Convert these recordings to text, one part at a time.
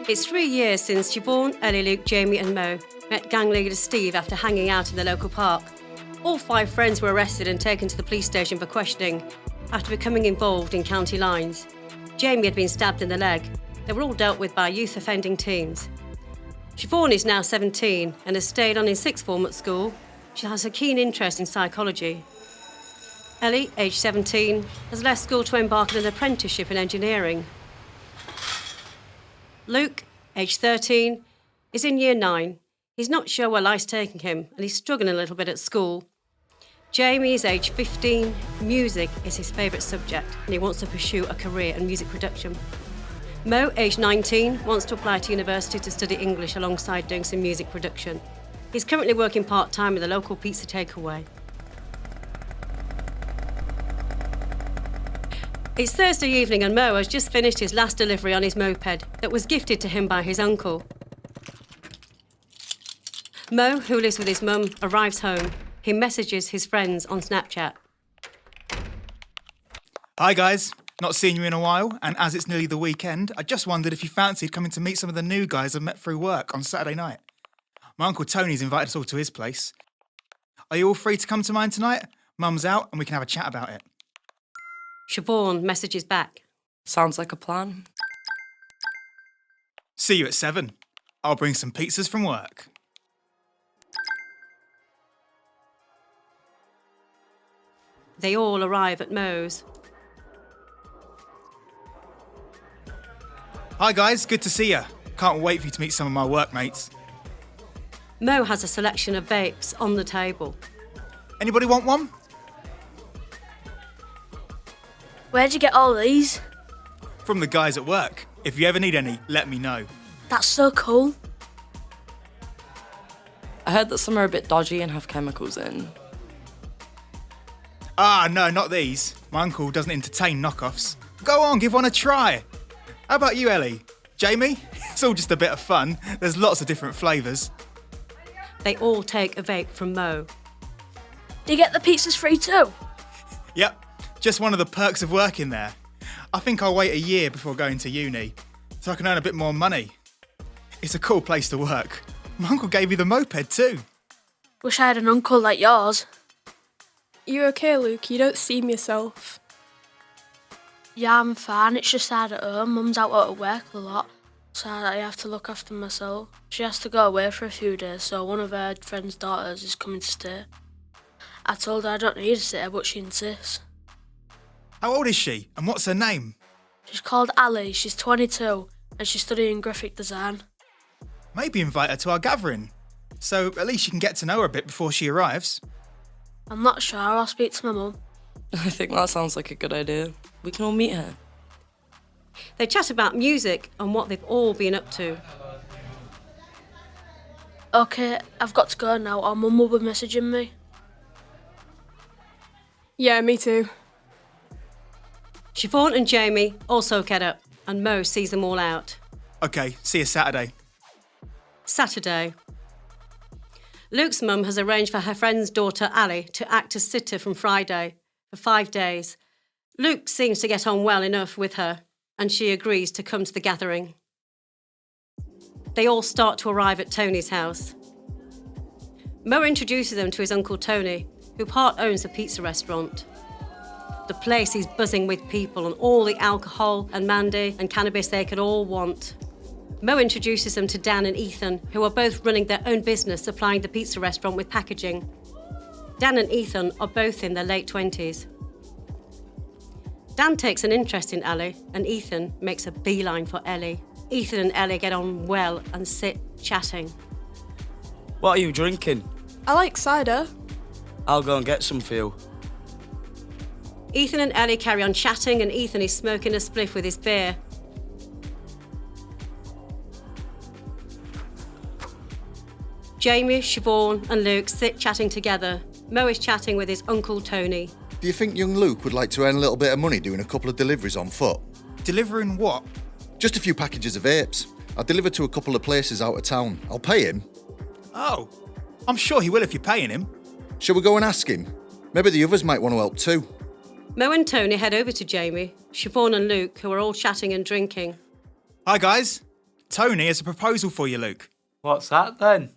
It's 3 years since Siobhan, Ellie, Luke, Jamie and Mo met gang leader Steve after hanging out in the local park. All 5 friends were arrested and taken to the police station for questioning after becoming involved in county lines. Jamie had been stabbed in the leg. They were all dealt with by youth offending teams. Siobhan is now 17 and has stayed on in sixth form at school. She has a keen interest in psychology. Ellie, aged 17, has left school to embark on an apprenticeship in engineering. Luke, aged 13, is in year 9. He's not sure where life's taking him and he's struggling a little bit at school. Jamie is aged 15. Music is his favourite subject and he wants to pursue a career in music production. Mo, aged 19, wants to apply to university to study English alongside doing some music production. He's currently working part-time with a local pizza takeaway. It's Thursday evening and Mo has just finished his last delivery on his moped that was gifted to him by his uncle. Mo, who lives with his mum, arrives home. He messages his friends on Snapchat. Hi guys, not seen you in a while, and as it's nearly the weekend, I just wondered if you fancied coming to meet some of the new guys I've met through work on Saturday night. My Uncle Tony's invited us all to his place. Are you all free to come to mine tonight? Mum's out and we can have a chat about it. Siobhan messages back. Sounds like a plan. See you at 7. I'll bring some pizzas from work. They all arrive at Mo's. Hi guys, good to see you. Can't wait for you to meet some of my workmates. Mo has a selection of vapes on the table. Anybody want one? Where'd you get all these? From the guys at work. If you ever need any, let me know. That's so cool. I heard that some are a bit dodgy and have chemicals in. Ah, no, not these. My uncle doesn't entertain knockoffs. Go on, give one a try. How about you, Ellie? Jamie? It's all just a bit of fun. There's lots of different flavours. They all take a vape from Mo. Do you get the pizzas free too? Yep, just one of the perks of working there. I think I'll wait a year before going to uni, so I can earn a bit more money. It's a cool place to work. My uncle gave me the moped too. Wish I had an uncle like yours. You okay, Luke? You don't seem yourself. Yeah, I'm fine. It's just hard at home. Mum's out at work a lot, so I have to look after myself. She has to go away for a few days, so one of her friend's daughters is coming to stay. I told her I don't need a sitter, but she insists. How old is she, and what's her name? She's called Ellie. She's 22, and she's studying graphic design. Maybe invite her to our gathering, so at least you can get to know her a bit before she arrives. I'm not sure. I'll speak to my mum. I think that sounds like a good idea. We can all meet her. They chat about music and what they've all been up to. Okay, I've got to go now, or Mum will be messaging me. Yeah, me too. Siobhan and Jamie also get up and Mo sees them all out. Okay, see you Saturday. Saturday. Luke's mum has arranged for her friend's daughter, Ellie, to act as sitter from Friday for 5 days. Luke seems to get on well enough with her, and she agrees to come to the gathering. They all start to arrive at Tony's house. Mo introduces them to his Uncle Tony, who part owns a pizza restaurant. The place is buzzing with people and all the alcohol and Mandy and cannabis they could all want. Mo introduces them to Dan and Ethan, who are both running their own business supplying the pizza restaurant with packaging. Dan and Ethan are both in their late 20s. Dan takes an interest in Ellie and Ethan makes a beeline for Ellie. Ethan and Ellie get on well and sit chatting. What are you drinking? I like cider. I'll go and get some for you. Ethan and Ellie carry on chatting and Ethan is smoking a spliff with his beer. Jamie, Siobhan and Luke sit chatting together. Mo is chatting with his Uncle Tony. Do you think young Luke would like to earn a little bit of money doing a couple of deliveries on foot? Delivering what? Just a few packages of vapes. I'll deliver to a couple of places out of town. I'll pay him. Oh, I'm sure he will if you're paying him. Shall we go and ask him? Maybe the others might want to help too. Mo and Tony head over to Jamie, Siobhan and Luke, who are all chatting and drinking. Hi guys. Tony has a proposal for you, Luke. What's that then?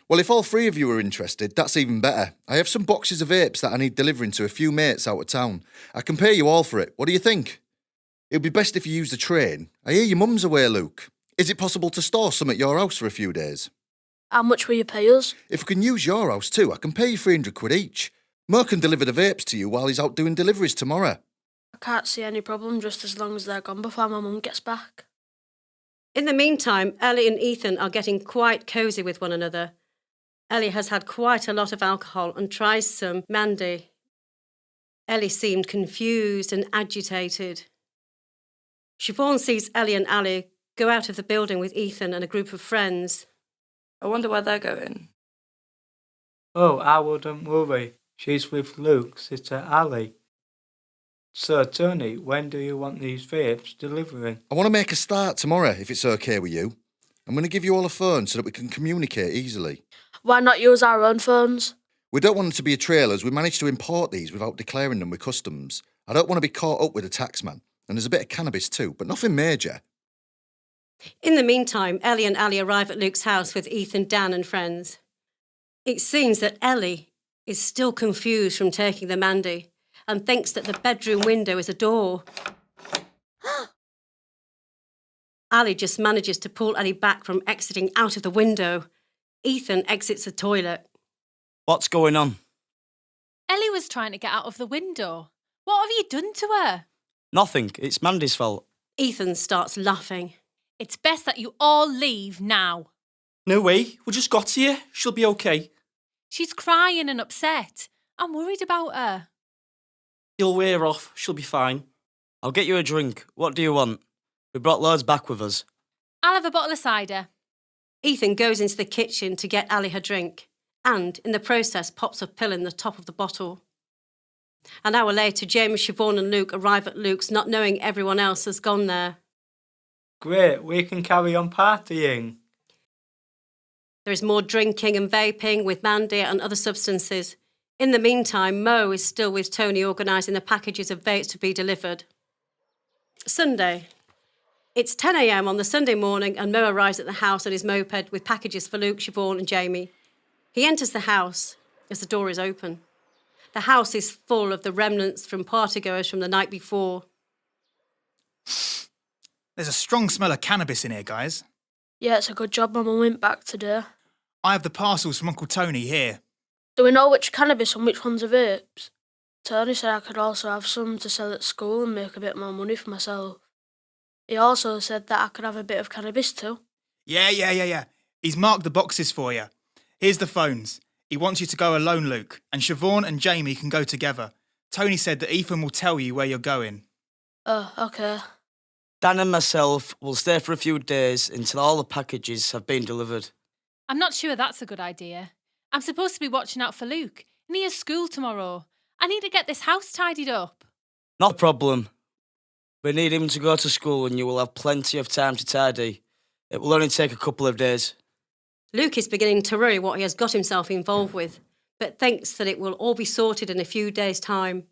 Well, if all three of you are interested, that's even better. I have some boxes of vapes that I need delivering to a few mates out of town. I can pay you all for it. What do you think? It would be best if you use the train. I hear your mum's away, Luke. Is it possible to store some at your house for a few days? How much will you pay us? If we can use your house too, I can pay you 300 quid each. Mo can deliver the vapes to you while he's out doing deliveries tomorrow. I can't see any problem just as long as they're gone before my mum gets back. In the meantime, Ellie and Ethan are getting quite cosy with one another. Ellie has had quite a lot of alcohol and tries some Mandy. Ellie seemed confused and agitated. Siobhan sees Ellie and Ali go out of the building with Ethan and a group of friends. I wonder where they're going. Oh, I wouldn't worry. She's with Luke's sister Ali. So, Tony, when do you want these vapes delivering? I want to make a start tomorrow, if it's okay with you. I'm going to give you all a phone so that we can communicate easily. Why not use our own phones? We don't want them to be a trailer as we managed to import these without declaring them with customs. I don't want to be caught up with a taxman. And there's a bit of cannabis too, but nothing major. In the meantime, Ellie and Ali arrive at Luke's house with Ethan, Dan and friends. It seems that Ellie is still confused from taking the Mandy and thinks that the bedroom window is a door. Ali just manages to pull Ellie back from exiting out of the window. Ethan exits the toilet. What's going on? Ellie was trying to get out of the window. What have you done to her? Nothing. It's Mandy's fault. Ethan starts laughing. It's best that you all leave now. No way. We just got here. She'll be okay. She's crying and upset. I'm worried about her. She'll wear off. She'll be fine. I'll get you a drink. What do you want? We brought loads back with us. I'll have a bottle of cider. Ethan goes into the kitchen to get Ali her drink and, in the process, pops a pill in the top of the bottle. An hour later, James, Siobhan and Luke arrive at Luke's, not knowing everyone else has gone there. Great, we can carry on partying. There is more drinking and vaping with Mandy and other substances. In the meantime, Mo is still with Tony organising the packages of vapes to be delivered. Sunday. It's 10 a.m. on the Sunday morning and Mo arrives at the house on his moped with packages for Luke, Siobhan and Jamie. He enters the house as the door is open. The house is full of the remnants from partygoers from the night before. There's a strong smell of cannabis in here, guys. Yeah, it's a good job my mum went back today. I have the parcels from Uncle Tony here. Do we know which cannabis and which ones are vapes? Tony said I could also have some to sell at school and make a bit more money for myself. He also said that I could have a bit of cannabis too. Yeah. He's marked the boxes for you. Here's the phones. He wants you to go alone, Luke, and Siobhan and Jamie can go together. Tony said that Ethan will tell you where you're going. Oh, okay. Dan and myself will stay for a few days until all the packages have been delivered. I'm not sure that's a good idea. I'm supposed to be watching out for Luke, and he has school tomorrow. I need to get this house tidied up. Not a problem. We need him to go to school and you will have plenty of time to tidy. It will only take a couple of days. Luke is beginning to worry what he has got himself involved with, but thinks that it will all be sorted in a few days' time,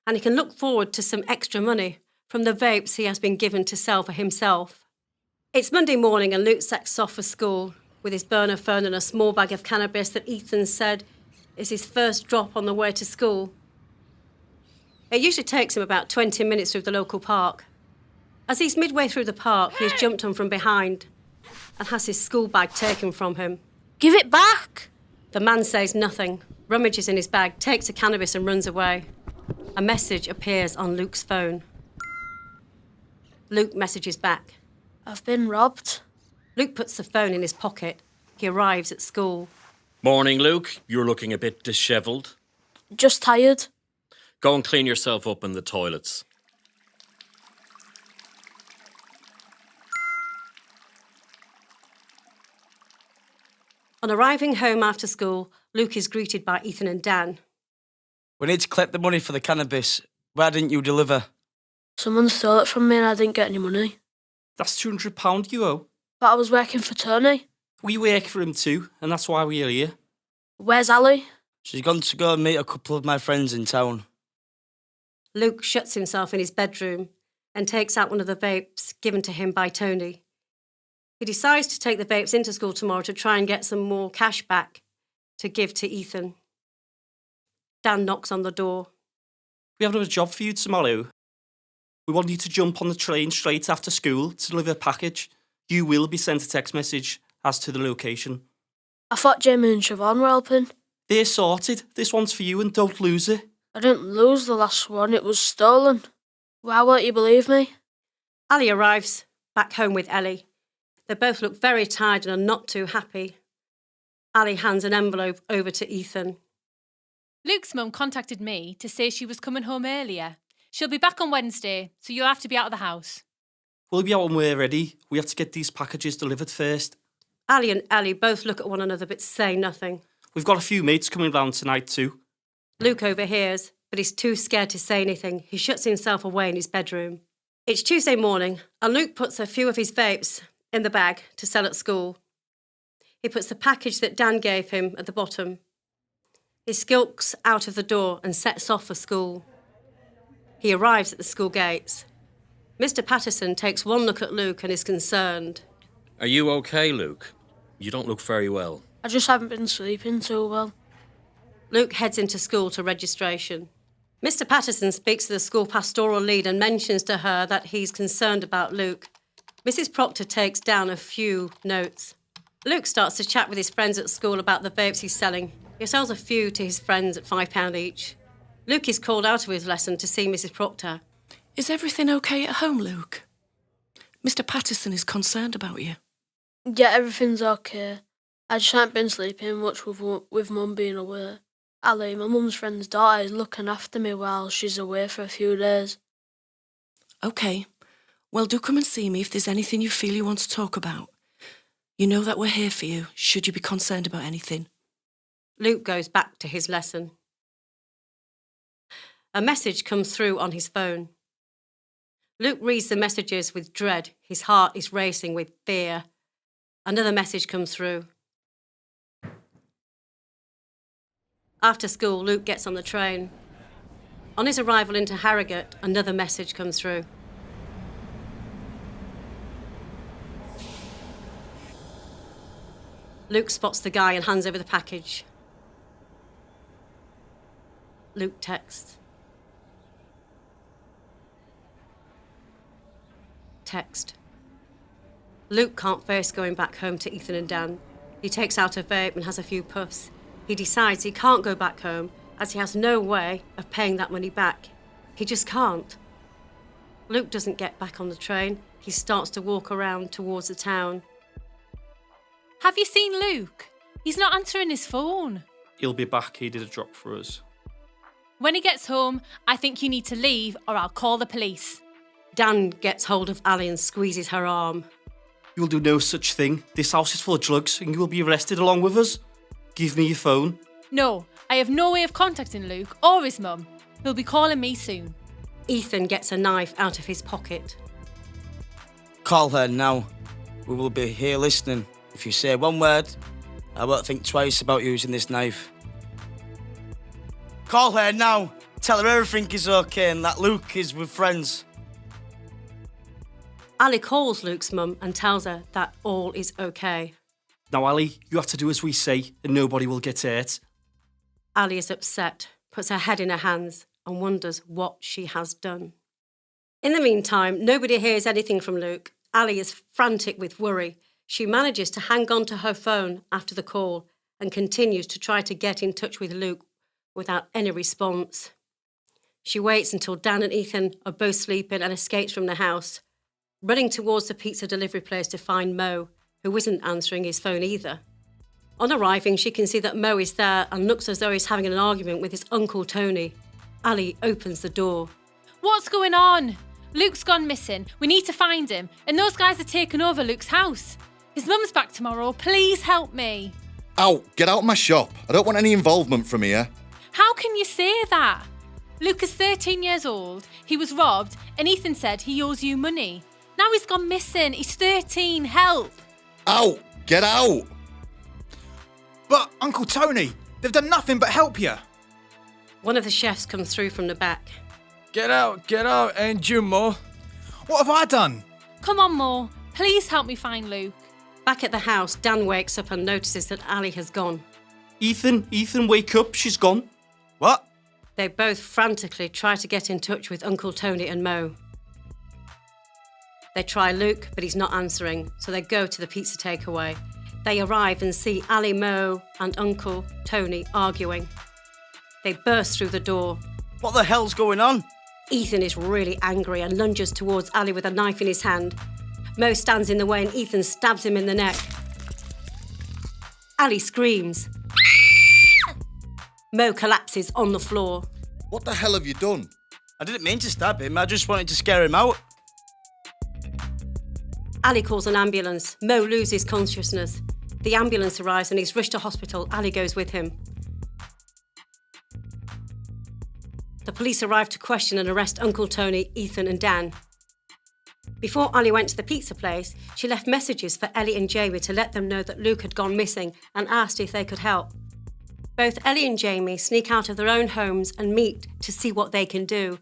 and he can look forward to some extra money from the vapes he has been given to sell for himself. It's Monday morning and Luke sets off for school with his burner phone and a small bag of cannabis that Ethan said is his first drop on the way to school. It usually takes him about 20 minutes through the local park. As he's midway through the park, he is jumped on from behind and has his school bag taken from him. Give it back! The man says nothing, rummages in his bag, takes the cannabis and runs away. A message appears on Luke's phone. Luke messages back. I've been robbed. Luke puts the phone in his pocket. He arrives at school. Morning, Luke. You're looking a bit dishevelled. Just tired. Go and clean yourself up in the toilets. On arriving home after school, Luke is greeted by Ethan and Dan. We need to collect the money for the cannabis. Why didn't you deliver? Someone stole it from me and I didn't get any money. That's £200 you owe. But I was working for Tony. We work for him too, and that's why we're here. Where's Ali? She's gone to go and meet a couple of my friends in town. Luke shuts himself in his bedroom and takes out one of the vapes given to him by Tony. He decides to take the vapes into school tomorrow to try and get some more cash back to give to Ethan. Dan knocks on the door. We have another job for you tomorrow. We want you to jump on the train straight after school to deliver a package. You will be sent a text message as to the location. I thought Jamie and Siobhan were helping. They're sorted. This one's for you and don't lose it. I didn't lose the last one, it was stolen. Why won't you believe me? Ali arrives back home with Ellie. They both look very tired and are not too happy. Ali hands an envelope over to Ethan. Luke's mum contacted me to say she was coming home earlier. She'll be back on Wednesday, so you'll have to be out of the house. We'll be out when we're ready. We have to get these packages delivered first. Ali and Ellie both look at one another but say nothing. We've got a few mates coming round tonight too. Luke overhears, but he's too scared to say anything. He shuts himself away in his bedroom. It's Tuesday morning, and Luke puts a few of his vapes in the bag to sell at school. He puts the package that Dan gave him at the bottom. He skulks out of the door and sets off for school. He arrives at the school gates. Mr. Patterson takes one look at Luke and is concerned. Are you okay, Luke? You don't look very well. I just haven't been sleeping too well. Luke heads into school to registration. Mr. Patterson speaks to the school pastoral lead and mentions to her that he's concerned about Luke. Mrs. Proctor takes down a few notes. Luke starts to chat with his friends at school about the vapes he's selling. He sells a few to his friends at £5 each. Luke is called out of his lesson to see Mrs. Proctor. Is everything okay at home, Luke? Mr. Patterson is concerned about you. Yeah, everything's okay. I just haven't been sleeping much with Mum being away. Ali, my mum's friend's daughter, is looking after me while she's away for a few days. OK. Well, do come and see me if there's anything you feel you want to talk about. You know that we're here for you, should you be concerned about anything. Luke goes back to his lesson. A message comes through on his phone. Luke reads the messages with dread. His heart is racing with fear. Another message comes through. After school, Luke gets on the train. On his arrival into Harrogate, another message comes through. Luke spots the guy and hands over the package. Luke texts. Text. Luke can't face going back home to Ethan and Dan. He takes out a vape and has a few puffs. He decides he can't go back home as he has no way of paying that money back. He just can't. Luke doesn't get back on the train. He starts to walk around towards the town. Have you seen Luke? He's not answering his phone. He'll be back. He did a drop for us. When he gets home, I think you need to leave or I'll call the police. Dan gets hold of Ali and squeezes her arm. You'll do no such thing. This house is full of drugs and you will be arrested along with us. Give me your phone. No, I have no way of contacting Luke or his mum. He'll be calling me soon. Ethan gets a knife out of his pocket. Call her now. We will be here listening. If you say one word, I won't think twice about using this knife. Call her now. Tell her everything is okay and that Luke is with friends. Ali calls Luke's mum and tells her that all is okay. Now, Ali, you have to do as we say and nobody will get hurt. Ali is upset, puts her head in her hands and wonders what she has done. In the meantime, nobody hears anything from Luke. Ali is frantic with worry. She manages to hang on to her phone after the call and continues to try to get in touch with Luke without any response. She waits until Dan and Ethan are both sleeping and escapes from the house, running towards the pizza delivery place to find Mo, who isn't answering his phone either. On arriving, she can see that Mo is there and looks as though he's having an argument with his uncle Tony. Ali opens the door. What's going on? Luke's gone missing. We need to find him. And those guys are taking over Luke's house. His mum's back tomorrow. Please help me. Out! Get out of my shop. I don't want any involvement from here. How can you say that? Luke is 13 years old. He was robbed and Ethan said he owes you money. Now he's gone missing. He's 13. Help! Out! Get out! But, Uncle Tony, they've done nothing but help you. One of the chefs comes through from the back. Get out, and you, Mo. What have I done? Come on, Mo. Please help me find Luke. Back at the house, Dan wakes up and notices that Ali has gone. Ethan, wake up, she's gone. What? They both frantically try to get in touch with Uncle Tony and Mo. They try Luke, but he's not answering, so they go to the pizza takeaway. They arrive and see Ali, Mo and Uncle Tony arguing. They burst through the door. What the hell's going on? Ethan is really angry and lunges towards Ali with a knife in his hand. Mo stands in the way and Ethan stabs him in the neck. Ali screams. Mo collapses on the floor. What the hell have you done? I didn't mean to stab him, I just wanted to scare him out. Ali calls an ambulance. Mo loses consciousness. The ambulance arrives and he's rushed to hospital. Ali goes with him. The police arrive to question and arrest Uncle Tony, Ethan and Dan. Before Ali went to the pizza place, she left messages for Ellie and Jamie to let them know that Luke had gone missing and asked if they could help. Both Ellie and Jamie sneak out of their own homes and meet to see what they can do.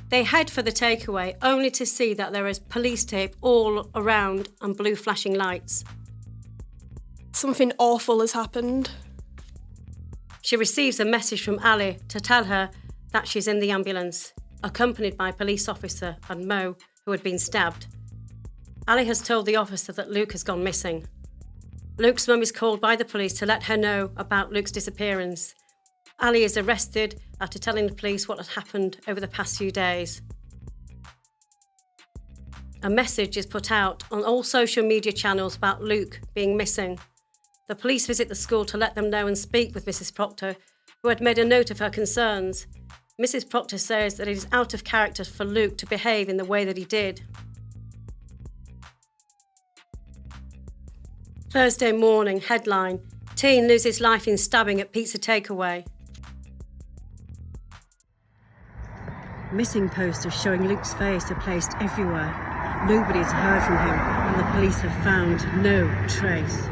They head for the takeaway, only to see that there is police tape all around and blue flashing lights. Something awful has happened. She receives a message from Ali to tell her that she's in the ambulance, accompanied by a police officer and Mo, who had been stabbed. Ali has told the officer that Luke has gone missing. Luke's mum is called by the police to let her know about Luke's disappearance. Ali is arrested after telling the police what had happened over the past few days. A message is put out on all social media channels about Luke being missing. The police visit the school to let them know and speak with Mrs. Proctor, who had made a note of her concerns. Mrs. Proctor says that it is out of character for Luke to behave in the way that he did. Thursday morning, headline, teen loses life in stabbing at pizza takeaway. Missing posters showing Luke's face are placed everywhere. Nobody's heard from him and the police have found no trace.